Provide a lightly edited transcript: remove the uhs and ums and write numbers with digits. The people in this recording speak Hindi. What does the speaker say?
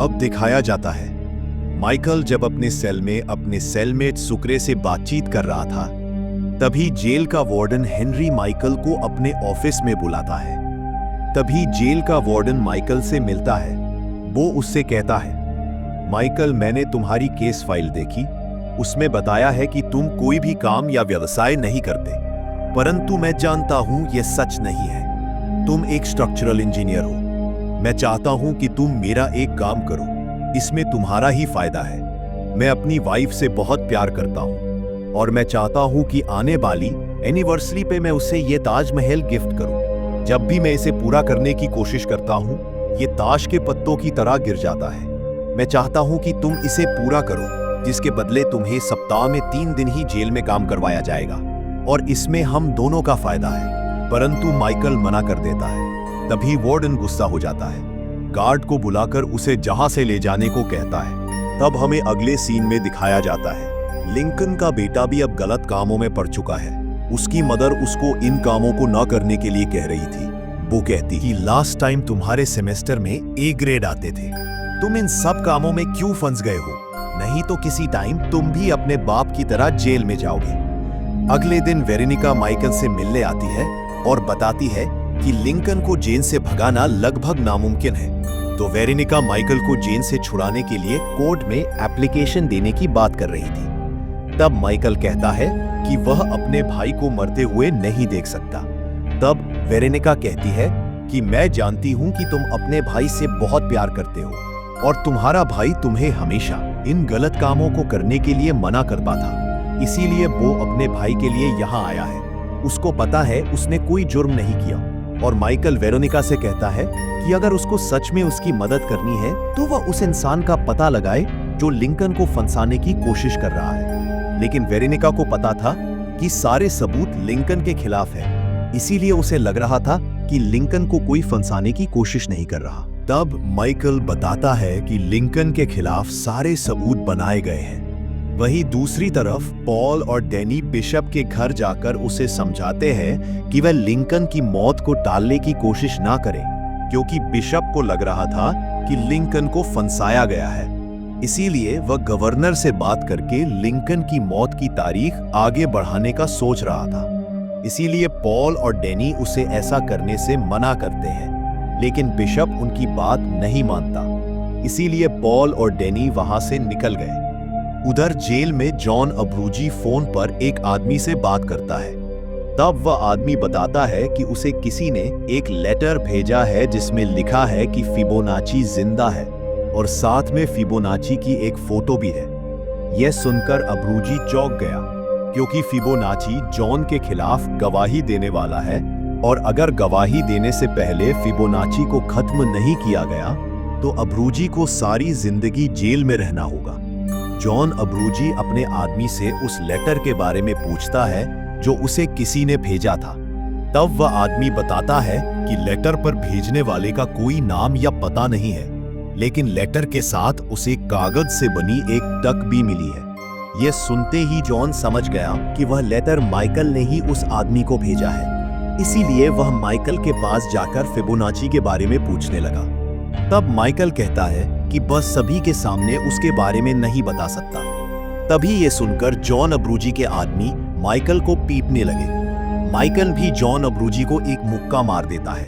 अब दिखाया जाता है माइकल जब अपने सेल में अपने सेलमेट सुक्रे से बातचीत कर रहा था, तभी जेल का वार्डन हेनरी माइकल को अपने ऑफिस में बुलाता है। तभी जेल का वार्डन माइकल से मिलता है। वो उससे कहता है, माइकल, मैंने तुम्हारी केस फाइल देखी, उसमें बताया है कि तुम कोई भी काम या व्यवसाय नहीं करते, परंतु मैं जानता हूं यह सच नहीं है। तुम एक स्ट्रक्चरल इंजीनियर हो। मैं चाहता हूं कि तुम मेरा एक काम करो, इसमें तुम्हारा ही फायदा है। मैं अपनी वाइफ से बहुत प्यार करता हूं और मैं चाहता हूं कि आने वाली एनिवर्सरी पे मैं उसे ये ताजमहल गिफ्ट करूं। जब भी मैं इसे पूरा करने की कोशिश करता हूं, ये ताश के पत्तों की तरह गिर जाता है। मैं चाहता हूं कि तुम इसे पूरा करो, जिसके बदले तुम्हें सप्ताह में 3 दिन ही जेल में काम करवाया जाएगा और इसमें हम दोनों का फायदा है। परंतु माइकल मना कर देता है। तभी वार्डन गुस्सा हो जाता है, गार्ड को बुलाकर उसे जहां से ले जाने को कहता है। तब हमें अगले सीन में दिखाया जाता है लिंकन का बेटा भी अब गलत कामों में पड़ चुका है। उसकी मदर उसको इन कामों को न करने के लिए कह रही थी। वो कहती कि लास्ट टाइम तुम्हारे सेमेस्टर में ए ग्रेड आते थे, तुम इन सब कामों में क्यों फंस गए हो? नहीं तो किसी टाइम तुम भी अपने बाप की तरह जेल में जाओगे। अगले दिन वेरोनिका माइकल से मिलने आती है और बताती है कि लिंकन को जेल से भगाना लगभग नामुमकिन है। तो वेरोनिका माइकल को जेल से छुड़ाने के लिए कोर्ट में एप्लीकेशन देने की बात कर रही थी। तब माइकल कहता है कि वह अपने भाई को मरते हुए नहीं देख सकता। तब वेरोनिका कहती है कि मैं जानती हूं कि तुम अपने भाई से बहुत प्यार करते हो और तुम्हारा भाई तुम्हें हमेशा इन गलत कामों को करने के लिए मना करता था, इसीलिए वो अपने भाई के लिए यहाँ आया है। उसको पता है उसने कोई जुर्म नहीं किया। और माइकल वेरोनिका से कहता है कि अगर उसको सच में उसकी मदद करनी है तो वह उस इंसान का पता लगाए जो लिंकन को फंसाने की कोशिश कर रहा है। लेकिन वेरोनिका को पता था कि सारे सबूत लिंकन के खिलाफ है, इसीलिए उसे लग रहा था कि लिंकन को कोई फंसाने की कोशिश नहीं कर रहा। तब माइकल बताता है कि लिंकन के खिलाफ सारे सबूत बनाए गए हैं। वहीं दूसरी तरफ पॉल और डैनी बिशप के घर जाकर उसे समझाते हैं कि वह लिंकन की मौत को टालने की कोशिश ना करे, क्योंकि बिशप को लग रहा था कि लिंकन को फंसाया गया है। इसीलिए वह गवर्नर से बात करके लिंकन की मौत की तारीख आगे बढ़ाने का सोच रहा था। इसीलिए पॉल और डैनी उसे ऐसा करने से मना करते हैं, लेकिन बिशप उनकी बात नहीं मानता। इसीलिए पॉल और डैनी वहां से निकल गए। उधर जेल में जॉन अब्रूजी फोन पर एक आदमी से बात करता है। तब वह आदमी बताता है कि उसे किसी ने एक लेटर भेजा है जिसमें लिखा है कि फिबोनाची जिंदा है और साथ में फिबोनाची की एक फोटो भी है। यह सुनकर अब्रूजी चौंक गया, क्योंकि फिबोनाची जॉन के खिलाफ गवाही देने वाला है और अगर गवाही देने से पहले फिबोनाची को खत्म नहीं किया गया तो अब्रूजी को सारी जिंदगी जेल में रहना होगा। जॉन अब्रूजी अपने आदमी से उस लेटर के बारे में पूछता है जो उसे किसी ने भेजा था। तब वह आदमी बताता है कि लेटर पर भेजने वाले का कोई नाम या पता नहीं है, लेकिन लेटर के साथ उसे कागज से बनी एक टक भी मिली है। यह सुनते ही जॉन समझ गया कि वह लेटर माइकल ने ही उस आदमी को भेजा है। इसीलिए वह माइकल के पास जाकर फिबोनाची के बारे में पूछने लगा। तब माइकल कहता है कि बस सभी के सामने उसके बारे में नहीं बता सकता। तभी ये सुनकर जॉन अब्रूजी के आदमी माइकल को पीटने लगे। माइकल भी जॉन अब्रूजी को एक मुक्का मार देता है।